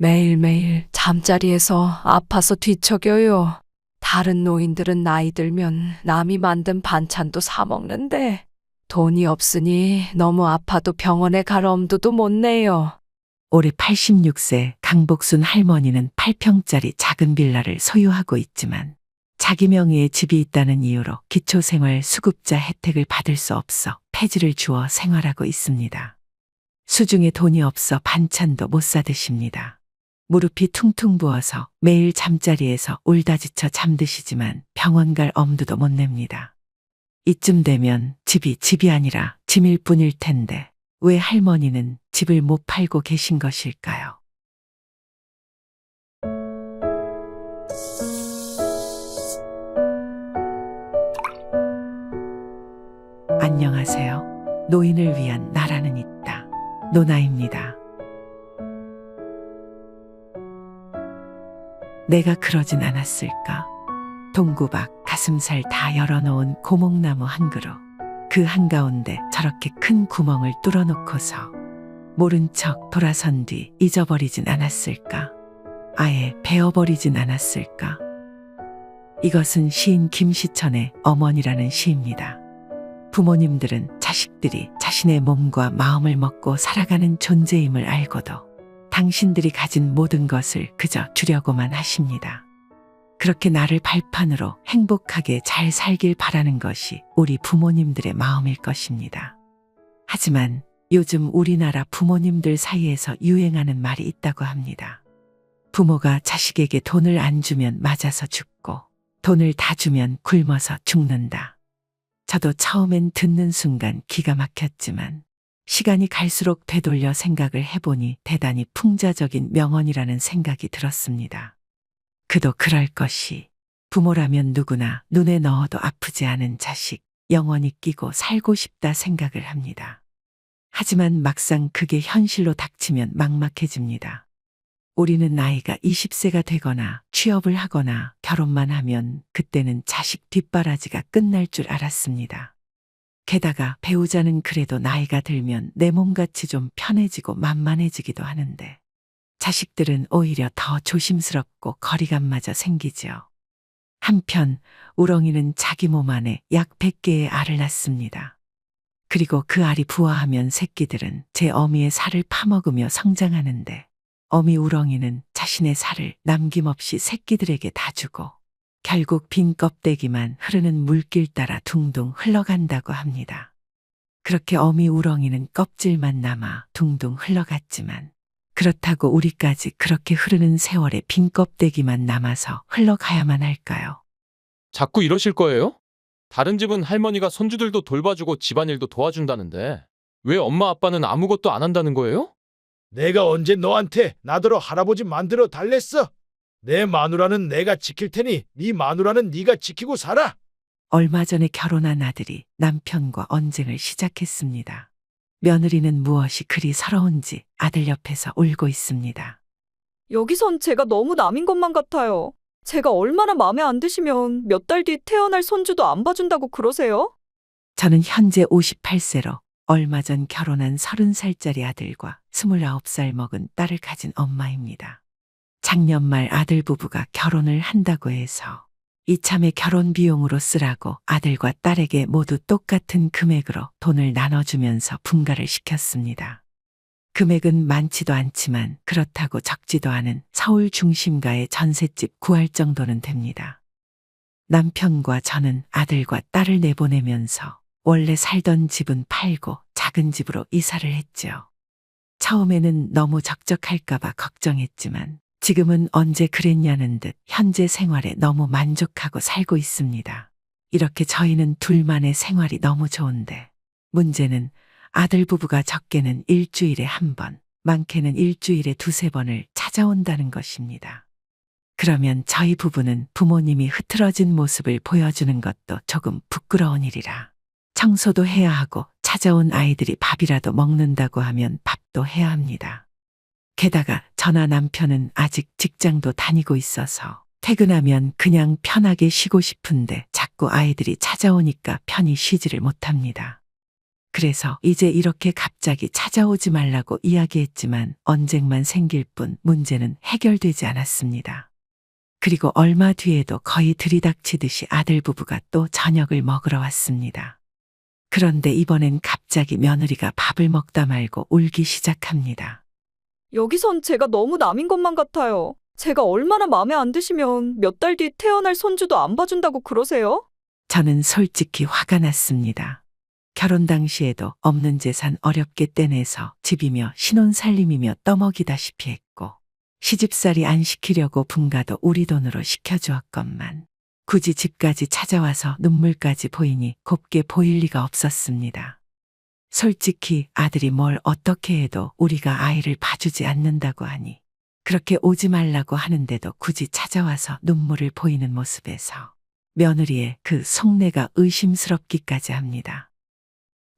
매일매일 잠자리에서 아파서 뒤척여요. 다른 노인들은 나이 들면 남이 만든 반찬도 사 먹는데 돈이 없으니 너무 아파도 병원에 갈 엄두도 못 내요. 올해 86세 강복순 할머니는 8평짜리 작은 빌라를 소유하고 있지만 자기 명의의 집이 있다는 이유로 기초생활 수급자 혜택을 받을 수 없어 폐지를 주어 생활하고 있습니다. 수중에 돈이 없어 반찬도 못 사 드십니다. 무릎이 퉁퉁 부어서 매일 잠자리에서 울다 지쳐 잠드시지만 병원 갈 엄두도 못 냅니다. 이쯤 되면 집이 아니라 짐일 뿐일 텐데 왜 할머니는 집을 못 팔고 계신 것일까요? 안녕하세요. 노인을 위한 나라는 있다. 노나입니다. 내가 그러진 않았을까? 동구박 가슴살 다 열어놓은 고목나무 한 그루. 그 한가운데 저렇게 큰 구멍을 뚫어놓고서 모른 척 돌아선 뒤 잊어버리진 않았을까? 아예 베어버리진 않았을까? 이것은 시인 김시천의 어머니라는 시입니다. 부모님들은 자식들이 자신의 몸과 마음을 먹고 살아가는 존재임을 알고도 당신들이 가진 모든 것을 그저 주려고만 하십니다. 그렇게 나를 발판으로 행복하게 잘 살길 바라는 것이 우리 부모님들의 마음일 것입니다. 하지만 요즘 우리나라 부모님들 사이에서 유행하는 말이 있다고 합니다. 부모가 자식에게 돈을 안 주면 맞아서 죽고 돈을 다 주면 굶어서 죽는다. 저도 처음엔 듣는 순간 기가 막혔지만 시간이 갈수록 되돌려 생각을 해보니 대단히 풍자적인 명언이라는 생각이 들었습니다. 그도 그럴 것이 부모라면 누구나 눈에 넣어도 아프지 않은 자식 영원히 끼고 살고 싶다 생각을 합니다. 하지만 막상 그게 현실로 닥치면 막막해집니다. 우리는 나이가 20세가 되거나 취업을 하거나 결혼만 하면 그때는 자식 뒷바라지가 끝날 줄 알았습니다. 게다가 배우자는 그래도 나이가 들면 내 몸같이 좀 편해지고 만만해지기도 하는데 자식들은 오히려 더 조심스럽고 거리감마저 생기죠. 한편 우렁이는 자기 몸 안에 약 100개의 알을 낳습니다. 그리고 그 알이 부화하면 새끼들은 제 어미의 살을 파먹으며 성장하는데 어미 우렁이는 자신의 살을 남김없이 새끼들에게 다 주고 결국 빈 껍데기만 흐르는 물길 따라 둥둥 흘러간다고 합니다. 그렇게 어미 우렁이는 껍질만 남아 둥둥 흘러갔지만 그렇다고 우리까지 그렇게 흐르는 세월에 빈 껍데기만 남아서 흘러가야만 할까요? 자꾸 이러실 거예요? 다른 집은 할머니가 손주들도 돌봐주고 집안일도 도와준다는데 왜 엄마 아빠는 아무것도 안 한다는 거예요? 내가 언제 너한테 나더러 할아버지 만들어 달랬어? 내 마누라는 내가 지킬 테니 네 마누라는 네가 지키고 살아. 얼마 전에 결혼한 아들이 남편과 언쟁을 시작했습니다. 며느리는 무엇이 그리 서러운지 아들 옆에서 울고 있습니다. 여기선 제가 너무 남인 것만 같아요. 제가 얼마나 마음에 안 드시면 몇 달 뒤 태어날 손주도 안 봐준다고 그러세요? 저는 현재 58세로 얼마 전 결혼한 30살짜리 아들과 29살 먹은 딸을 가진 엄마입니다. 작년 말 아들 부부가 결혼을 한다고 해서 이참에 결혼 비용으로 쓰라고 아들과 딸에게 모두 똑같은 금액으로 돈을 나눠주면서 분가를 시켰습니다. 금액은 많지도 않지만 그렇다고 적지도 않은 서울 중심가의 전셋집 구할 정도는 됩니다. 남편과 저는 아들과 딸을 내보내면서 원래 살던 집은 팔고 작은 집으로 이사를 했죠. 처음에는 너무 적적할까봐 걱정했지만 지금은 언제 그랬냐는 듯 현재 생활에 너무 만족하고 살고 있습니다. 이렇게 저희는 둘만의 생활이 너무 좋은데 문제는 아들 부부가 적게는 일주일에 한 번, 많게는 일주일에 두세 번을 찾아온다는 것입니다. 그러면 저희 부부는 부모님이 흐트러진 모습을 보여주는 것도 조금 부끄러운 일이라 청소도 해야 하고 찾아온 아이들이 밥이라도 먹는다고 하면 밥도 해야 합니다. 게다가 저나 남편은 아직 직장도 다니고 있어서 퇴근하면 그냥 편하게 쉬고 싶은데 자꾸 아이들이 찾아오니까 편히 쉬지를 못합니다. 그래서 이제 이렇게 갑자기 찾아오지 말라고 이야기했지만 언쟁만 생길 뿐 문제는 해결되지 않았습니다. 그리고 얼마 뒤에도 거의 들이닥치듯이 아들 부부가 또 저녁을 먹으러 왔습니다. 그런데 이번엔 갑자기 며느리가 밥을 먹다 말고 울기 시작합니다. 여기선 제가 너무 남인 것만 같아요. 제가 얼마나 마음에 안 드시면 몇 달 뒤 태어날 손주도 안 봐준다고 그러세요? 저는 솔직히 화가 났습니다. 결혼 당시에도 없는 재산 어렵게 떼내서 집이며 신혼살림이며 떠먹이다시피 했고 시집살이 안 시키려고 분가도 우리 돈으로 시켜주었건만 굳이 집까지 찾아와서 눈물까지 보이니 곱게 보일 리가 없었습니다. 솔직히 아들이 뭘 어떻게 해도 우리가 아이를 봐주지 않는다고 하니 그렇게 오지 말라고 하는데도 굳이 찾아와서 눈물을 보이는 모습에서 며느리의 그 속내가 의심스럽기까지 합니다.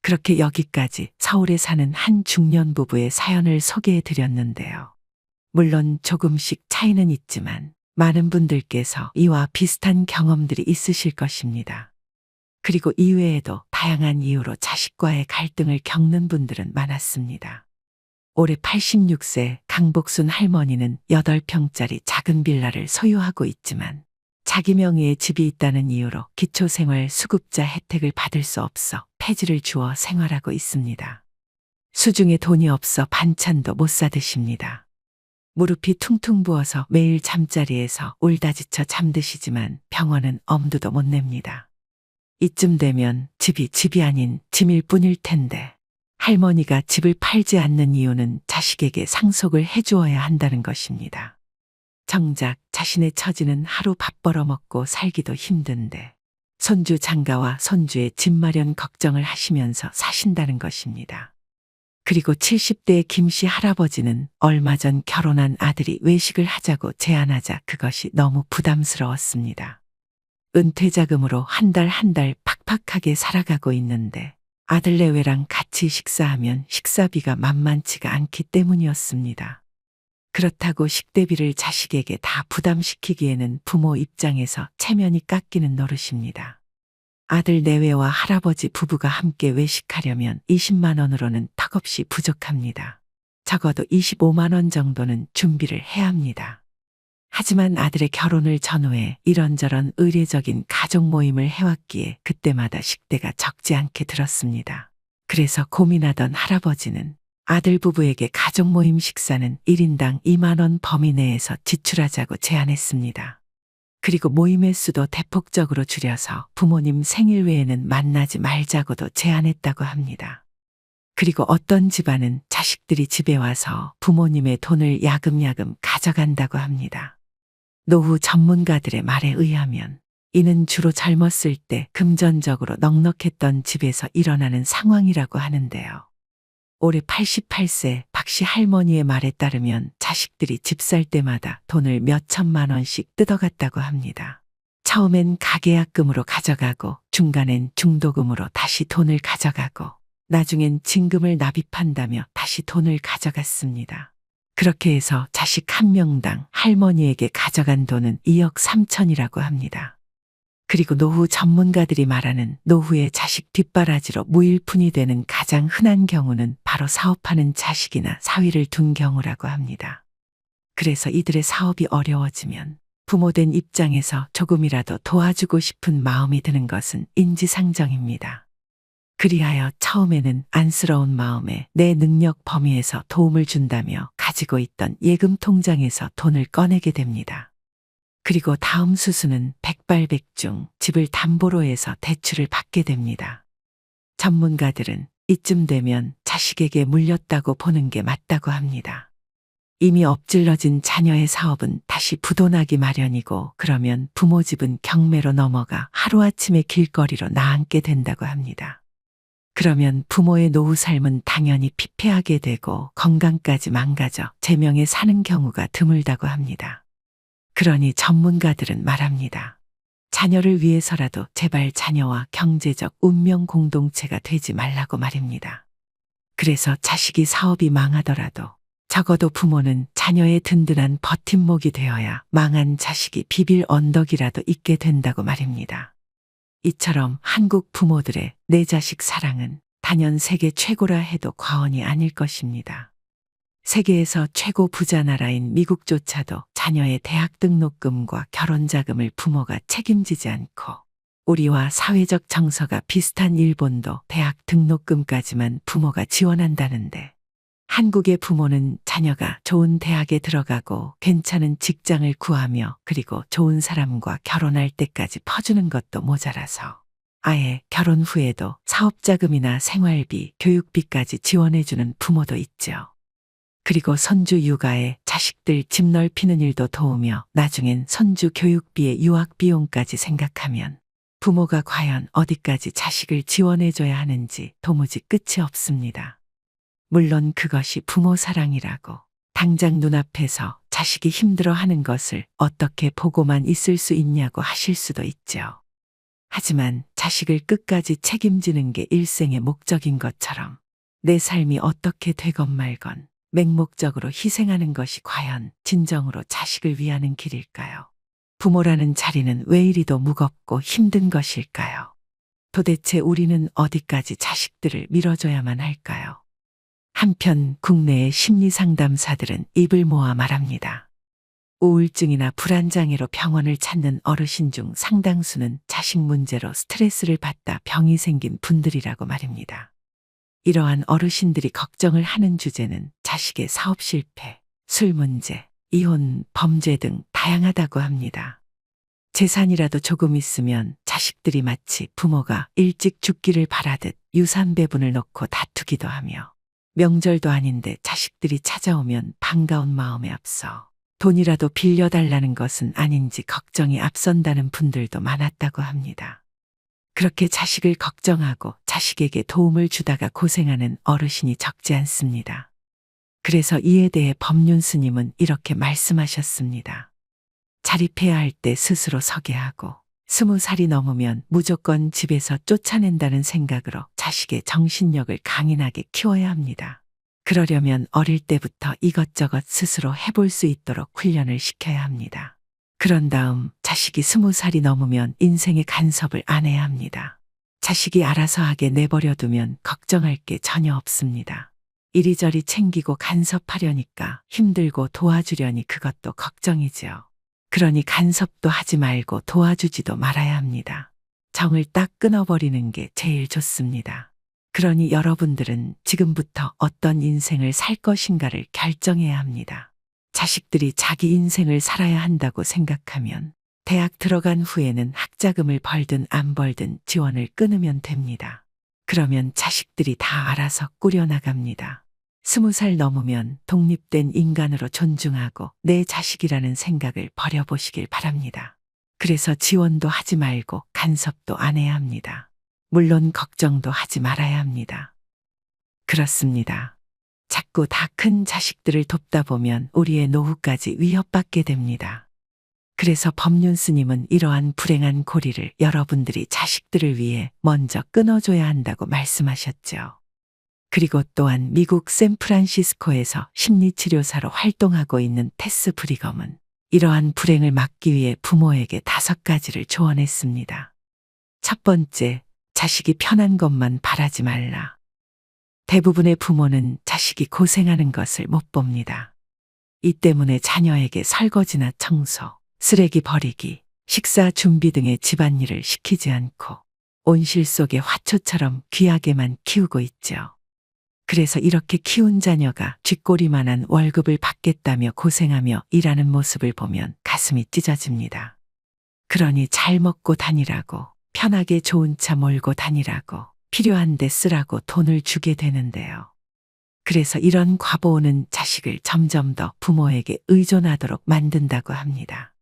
그렇게 여기까지 서울에 사는 한 중년 부부의 사연을 소개해 드렸는데요. 물론 조금씩 차이는 있지만 많은 분들께서 이와 비슷한 경험들이 있으실 것입니다. 그리고 이외에도 다양한 이유로 자식과의 갈등을 겪는 분들은 많았습니다. 올해 86세 강복순 할머니는 8평짜리 작은 빌라를 소유하고 있지만 자기 명의의 집이 있다는 이유로 기초생활 수급자 혜택을 받을 수 없어 폐지를 주어 생활하고 있습니다. 수중에 돈이 없어 반찬도 못 사 드십니다. 무릎이 퉁퉁 부어서 매일 잠자리에서 울다 지쳐 잠드시지만 병원은 엄두도 못 냅니다. 이쯤 되면 집이 아닌 짐일 뿐일 텐데 할머니가 집을 팔지 않는 이유는 자식에게 상속을 해주어야 한다는 것입니다. 정작 자신의 처지는 하루 밥 벌어먹고 살기도 힘든데 손주 장가와 손주의 집 마련 걱정을 하시면서 사신다는 것입니다. 그리고 70대의 김씨 할아버지는 얼마 전 결혼한 아들이 외식을 하자고 제안하자 그것이 너무 부담스러웠습니다. 은퇴자금으로 한 달 팍팍하게 살아가고 있는데 아들 내외랑 같이 식사하면 식사비가 만만치가 않기 때문이었습니다. 그렇다고 식대비를 자식에게 다 부담시키기에는 부모 입장에서 체면이 깎이는 노릇입니다. 아들 내외와 할아버지 부부가 함께 외식하려면 20만 원으로는 턱없이 부족합니다. 적어도 25만 원 정도는 준비를 해야 합니다. 하지만 아들의 결혼을 전후해 이런저런 의례적인 가족 모임을 해왔기에 그때마다 식대가 적지 않게 들었습니다. 그래서 고민하던 할아버지는 아들 부부에게 가족 모임 식사는 1인당 2만 원 범위 내에서 지출하자고 제안했습니다. 그리고 모임 횟수도 대폭적으로 줄여서 부모님 생일 외에는 만나지 말자고도 제안했다고 합니다. 그리고 어떤 집안은 자식들이 집에 와서 부모님의 돈을 야금야금 가져간다고 합니다. 노후 전문가들의 말에 의하면 이는 주로 젊었을 때 금전적으로 넉넉했던 집에서 일어나는 상황이라고 하는데요. 올해 88세 박씨 할머니의 말에 따르면 자식들이 집 살 때마다 돈을 몇 천만 원씩 뜯어갔다고 합니다. 처음엔 가계약금으로 가져가고 중간엔 중도금으로 다시 돈을 가져가고 나중엔 진금을 납입한다며 다시 돈을 가져갔습니다. 그렇게 해서 자식 한 명당 할머니에게 가져간 돈은 2억 3천이라고 합니다. 그리고 노후 전문가들이 말하는 노후의 자식 뒷바라지로 무일푼이 되는 가장 흔한 경우는 바로 사업하는 자식이나 사위를 둔 경우라고 합니다. 그래서 이들의 사업이 어려워지면 부모된 입장에서 조금이라도 도와주고 싶은 마음이 드는 것은 인지상정입니다. 그리하여 처음에는 안쓰러운 마음에 내 능력 범위에서 도움을 준다며 가지고 있던 예금 통장에서 돈을 꺼내게 됩니다. 그리고 다음 수순은 백발백중 집을 담보로 해서 대출을 받게 됩니다. 전문가들은 이쯤 되면 자식에게 물렸다고 보는 게 맞다고 합니다. 이미 엎질러진 자녀의 사업은 다시 부도나기 마련이고 그러면 부모 집은 경매로 넘어가 하루아침에 길거리로 나앉게 된다고 합니다. 그러면 부모의 노후 삶은 당연히 피폐하게 되고 건강까지 망가져 제명에 사는 경우가 드물다고 합니다. 그러니 전문가들은 말합니다. 자녀를 위해서라도 제발 자녀와 경제적 운명 공동체가 되지 말라고 말입니다. 그래서 자식이 사업이 망하더라도 적어도 부모는 자녀의 든든한 버팀목이 되어야 망한 자식이 비빌 언덕이라도 있게 된다고 말입니다. 이처럼 한국 부모들의 내 자식 사랑은 단연 세계 최고라 해도 과언이 아닐 것입니다. 세계에서 최고 부자 나라인 미국조차도 자녀의 대학 등록금과 결혼 자금을 부모가 책임지지 않고 우리와 사회적 정서가 비슷한 일본도 대학 등록금까지만 부모가 지원한다는데 한국의 부모는 자녀가 좋은 대학에 들어가고 괜찮은 직장을 구하며 그리고 좋은 사람과 결혼할 때까지 퍼주는 것도 모자라서 아예 결혼 후에도 사업자금이나 생활비, 교육비까지 지원해주는 부모도 있죠. 그리고 손주 육아에 자식들 집 넓히는 일도 도우며 나중엔 손주 교육비에 유학 비용까지 생각하면 부모가 과연 어디까지 자식을 지원해줘야 하는지 도무지 끝이 없습니다. 물론 그것이 부모 사랑이라고 당장 눈앞에서 자식이 힘들어하는 것을 어떻게 보고만 있을 수 있냐고 하실 수도 있죠. 하지만 자식을 끝까지 책임지는 게 일생의 목적인 것처럼 내 삶이 어떻게 되건 말건 맹목적으로 희생하는 것이 과연 진정으로 자식을 위하는 길일까요? 부모라는 자리는 왜 이리도 무겁고 힘든 것일까요? 도대체 우리는 어디까지 자식들을 밀어줘야만 할까요? 한편 국내의 심리상담사들은 입을 모아 말합니다. 우울증이나 불안장애로 병원을 찾는 어르신 중 상당수는 자식 문제로 스트레스를 받다 병이 생긴 분들이라고 말입니다. 이러한 어르신들이 걱정을 하는 주제는 자식의 사업 실패, 술 문제, 이혼, 범죄 등 다양하다고 합니다. 재산이라도 조금 있으면 자식들이 마치 부모가 일찍 죽기를 바라듯 유산 배분을 놓고 다투기도 하며 명절도 아닌데 자식들이 찾아오면 반가운 마음에 앞서 돈이라도 빌려달라는 것은 아닌지 걱정이 앞선다는 분들도 많았다고 합니다. 그렇게 자식을 걱정하고 자식에게 도움을 주다가 고생하는 어르신이 적지 않습니다. 그래서 이에 대해 법륜 스님은 이렇게 말씀하셨습니다. 자립해야 할 때 스스로 서게 하고 20살이 넘으면 무조건 집에서 쫓아낸다는 생각으로 자식의 정신력을 강인하게 키워야 합니다. 그러려면 어릴 때부터 이것저것 스스로 해볼 수 있도록 훈련을 시켜야 합니다. 그런 다음 자식이 20살이 넘으면 인생의 간섭을 안 해야 합니다. 자식이 알아서 하게 내버려두면 걱정할 게 전혀 없습니다. 이리저리 챙기고 간섭하려니까 힘들고 도와주려니 그것도 걱정이지요. 그러니 간섭도 하지 말고 도와주지도 말아야 합니다. 정을 딱 끊어버리는 게 제일 좋습니다. 그러니 여러분들은 지금부터 어떤 인생을 살 것인가를 결정해야 합니다. 자식들이 자기 인생을 살아야 한다고 생각하면 대학 들어간 후에는 학자금을 벌든 안 벌든 지원을 끊으면 됩니다. 그러면 자식들이 다 알아서 꾸려나갑니다. 20살 넘으면 독립된 인간으로 존중하고 내 자식이라는 생각을 버려보시길 바랍니다. 그래서 지원도 하지 말고 간섭도 안 해야 합니다. 물론 걱정도 하지 말아야 합니다. 그렇습니다. 자꾸 다 큰 자식들을 돕다 보면 우리의 노후까지 위협받게 됩니다. 그래서 법륜 스님은 이러한 불행한 고리를 여러분들이 자식들을 위해 먼저 끊어줘야 한다고 말씀하셨죠. 그리고 또한 미국 샌프란시스코에서 심리치료사로 활동하고 있는 테스 브리검은 이러한 불행을 막기 위해 부모에게 5가지를 조언했습니다. 첫 번째, 자식이 편한 것만 바라지 말라. 대부분의 부모는 자식이 고생하는 것을 못 봅니다. 이 때문에 자녀에게 설거지나 청소, 쓰레기 버리기, 식사 준비 등의 집안일을 시키지 않고 온실 속의 화초처럼 귀하게만 키우고 있죠. 그래서 이렇게 키운 자녀가 쥐꼬리만한 월급을 받겠다며 고생하며 일하는 모습을 보면 가슴이 찢어집니다. 그러니 잘 먹고 다니라고, 편하게 좋은 차 몰고 다니라고, 필요한 데 쓰라고 돈을 주게 되는데요. 그래서 이런 과보는 자식을 점점 더 부모에게 의존하도록 만든다고 합니다.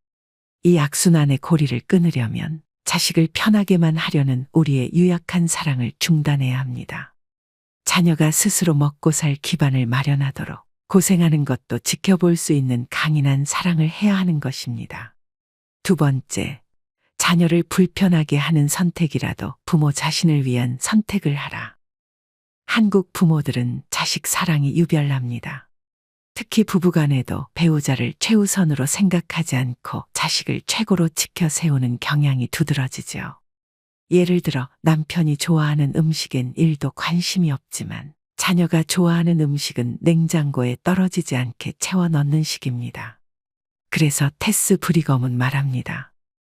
이 악순환의 고리를 끊으려면 자식을 편하게만 하려는 우리의 유약한 사랑을 중단해야 합니다. 자녀가 스스로 먹고 살 기반을 마련하도록 고생하는 것도 지켜볼 수 있는 강인한 사랑을 해야 하는 것입니다. 두 번째, 자녀를 불편하게 하는 선택이라도 부모 자신을 위한 선택을 하라. 한국 부모들은 자식 사랑이 유별납니다. 특히 부부간에도 배우자를 최우선으로 생각하지 않고 자식을 최고로 지켜 세우는 경향이 두드러지죠. 예를 들어 남편이 좋아하는 음식엔 1도 관심이 없지만 자녀가 좋아하는 음식은 냉장고에 떨어지지 않게 채워 넣는 식입니다. 그래서 테스 브리검은 말합니다.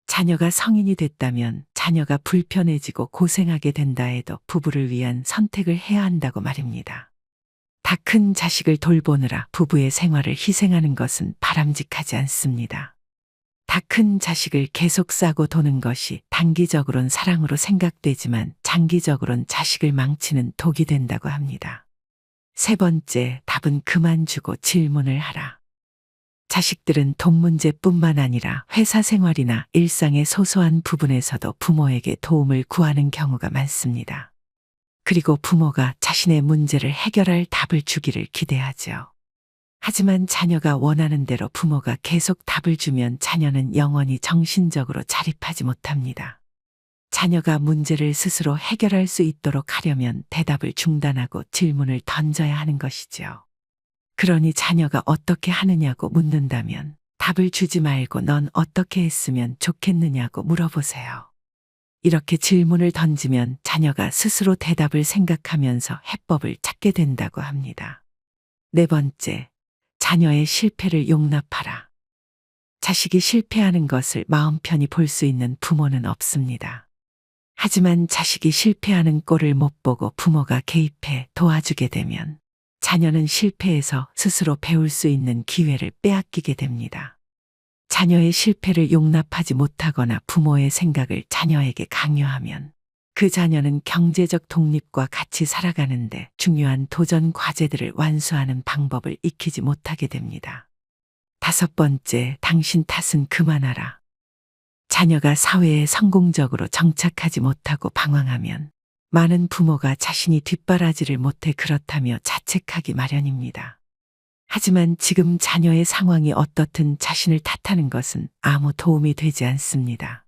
자녀가 성인이 됐다면 자녀가 불편해지고 고생하게 된다 해도 부부를 위한 선택을 해야 한다고 말입니다. 다 큰 자식을 돌보느라 부부의 생활을 희생하는 것은 바람직하지 않습니다. 다 큰 자식을 계속 싸고 도는 것이 단기적으론 사랑으로 생각되지만 장기적으론 자식을 망치는 독이 된다고 합니다. 세 번째, 답은 그만 주고 질문을 하라. 자식들은 돈 문제뿐만 아니라 회사 생활이나 일상의 소소한 부분에서도 부모에게 도움을 구하는 경우가 많습니다. 그리고 부모가 자신의 문제를 해결할 답을 주기를 기대하죠. 하지만 자녀가 원하는 대로 부모가 계속 답을 주면 자녀는 영원히 정신적으로 자립하지 못합니다. 자녀가 문제를 스스로 해결할 수 있도록 하려면 대답을 중단하고 질문을 던져야 하는 것이죠. 그러니 자녀가 어떻게 하느냐고 묻는다면 답을 주지 말고 넌 어떻게 했으면 좋겠느냐고 물어보세요. 이렇게 질문을 던지면 자녀가 스스로 대답을 생각하면서 해법을 찾게 된다고 합니다. 네 번째, 자녀의 실패를 용납하라. 자식이 실패하는 것을 마음 편히 볼 수 있는 부모는 없습니다. 하지만 자식이 실패하는 꼴을 못 보고 부모가 개입해 도와주게 되면 자녀는 실패에서 스스로 배울 수 있는 기회를 빼앗기게 됩니다. 자녀의 실패를 용납하지 못하거나 부모의 생각을 자녀에게 강요하면 그 자녀는 경제적 독립과 같이 살아가는데 중요한 도전 과제들을 완수하는 방법을 익히지 못하게 됩니다. 다섯 번째, 당신 탓은 그만하라. 자녀가 사회에 성공적으로 정착하지 못하고 방황하면 많은 부모가 자신이 뒷바라지를 못해 그렇다며 자책하기 마련입니다. 하지만 지금 자녀의 상황이 어떻든 자신을 탓하는 것은 아무 도움이 되지 않습니다.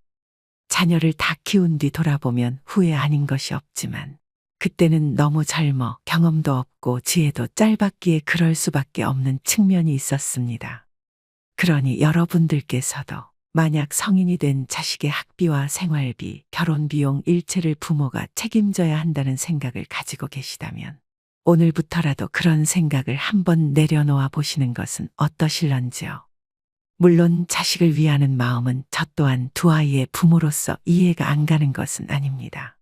자녀를 다 키운 뒤 돌아보면 후회 아닌 것이 없지만 그때는 너무 젊어 경험도 없고 지혜도 짧았기에 그럴 수밖에 없는 측면이 있었습니다. 그러니 여러분들께서도 만약 성인이 된 자식의 학비와 생활비, 결혼비용 일체를 부모가 책임져야 한다는 생각을 가지고 계시다면 오늘부터라도 그런 생각을 한번 내려놓아 보시는 것은 어떠실런지요. 물론 자식을 위하는 마음은 저 또한 두 아이의 부모로서 이해가 안 가는 것은 아닙니다.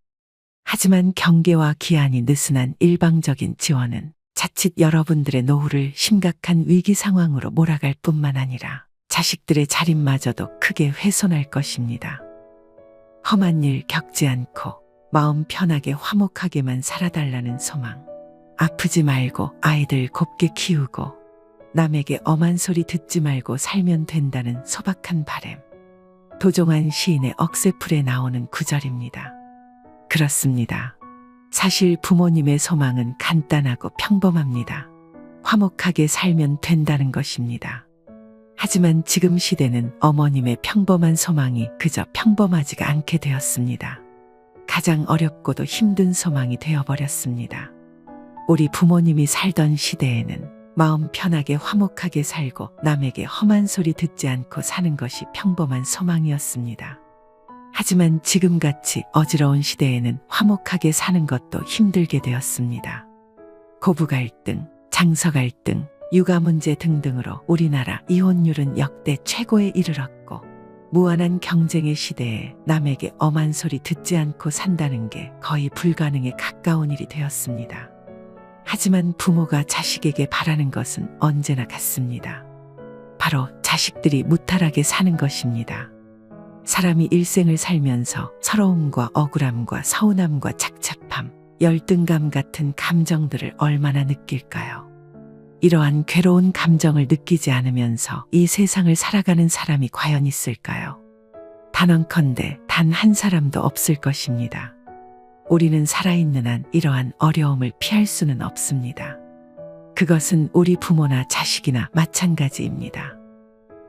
하지만 경계와 기한이 느슨한 일방적인 지원은 자칫 여러분들의 노후를 심각한 위기 상황으로 몰아갈 뿐만 아니라 자식들의 자립마저도 크게 훼손할 것입니다. 험한 일 겪지 않고 마음 편하게 화목하게만 살아달라는 소망. 아프지 말고 아이들 곱게 키우고 남에게 엄한 소리 듣지 말고 살면 된다는 소박한 바람. 도종환 시인의 억새풀에 나오는 구절입니다. 그렇습니다. 사실 부모님의 소망은 간단하고 평범합니다. 화목하게 살면 된다는 것입니다. 하지만 지금 시대는 어머님의 평범한 소망이 그저 평범하지가 않게 되었습니다. 가장 어렵고도 힘든 소망이 되어버렸습니다. 우리 부모님이 살던 시대에는 마음 편하게 화목하게 살고 남에게 험한 소리 듣지 않고 사는 것이 평범한 소망이었습니다. 하지만 지금같이 어지러운 시대에는 화목하게 사는 것도 힘들게 되었습니다. 고부 갈등, 장서 갈등, 육아 문제 등등으로 우리나라 이혼율은 역대 최고에 이르렀고 무한한 경쟁의 시대에 남에게 엄한 소리 듣지 않고 산다는 게 거의 불가능에 가까운 일이 되었습니다. 하지만 부모가 자식에게 바라는 것은 언제나 같습니다. 바로 자식들이 무탈하게 사는 것입니다. 사람이 일생을 살면서 서러움과 억울함과 서운함과 착잡함, 열등감 같은 감정들을 얼마나 느낄까요? 이러한 괴로운 감정을 느끼지 않으면서 이 세상을 살아가는 사람이 과연 있을까요? 단언컨대 단 한 사람도 없을 것입니다. 우리는 살아있는 한 이러한 어려움을 피할 수는 없습니다. 그것은 우리 부모나 자식이나 마찬가지입니다.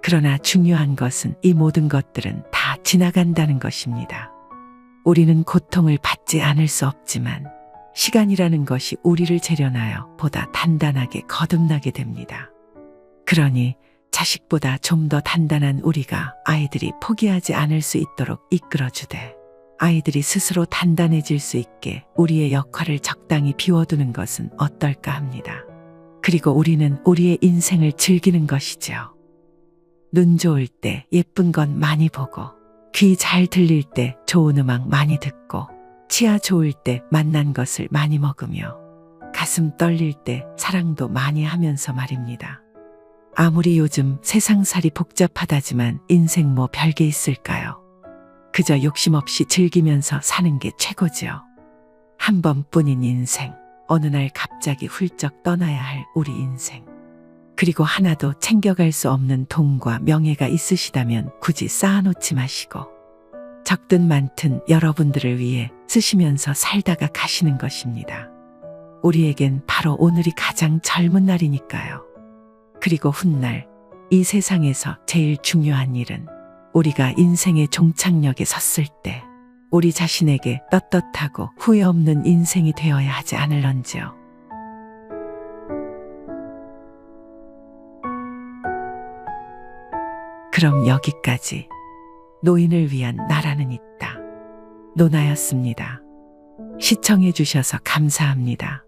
그러나 중요한 것은 이 모든 것들은 다 지나간다는 것입니다. 우리는 고통을 받지 않을 수 없지만 시간이라는 것이 우리를 재련하여 보다 단단하게 거듭나게 됩니다. 그러니 자식보다 좀 더 단단한 우리가 아이들이 포기하지 않을 수 있도록 이끌어주되 아이들이 스스로 단단해질 수 있게 우리의 역할을 적당히 비워두는 것은 어떨까 합니다. 그리고 우리는 우리의 인생을 즐기는 것이죠. 눈 좋을 때 예쁜 건 많이 보고, 귀 잘 들릴 때 좋은 음악 많이 듣고, 치아 좋을 때 맛난 것을 많이 먹으며, 가슴 떨릴 때 사랑도 많이 하면서 말입니다. 아무리 요즘 세상살이 복잡하다지만 인생 뭐 별게 있을까요? 그저 욕심 없이 즐기면서 사는 게 최고죠. 한 번뿐인 인생, 어느 날 갑자기 훌쩍 떠나야 할 우리 인생. 그리고 하나도 챙겨갈 수 없는 돈과 명예가 있으시다면 굳이 쌓아놓지 마시고, 적든 많든 여러분들을 위해 쓰시면서 살다가 가시는 것입니다. 우리에겐 바로 오늘이 가장 젊은 날이니까요. 그리고 훗날 이 세상에서 제일 중요한 일은 우리가 인생의 종착역에 섰을 때 우리 자신에게 떳떳하고 후회 없는 인생이 되어야 하지 않을런지요. 그럼 여기까지 노인을 위한 나라는 있다. 노나였습니다. 시청해 주셔서 감사합니다.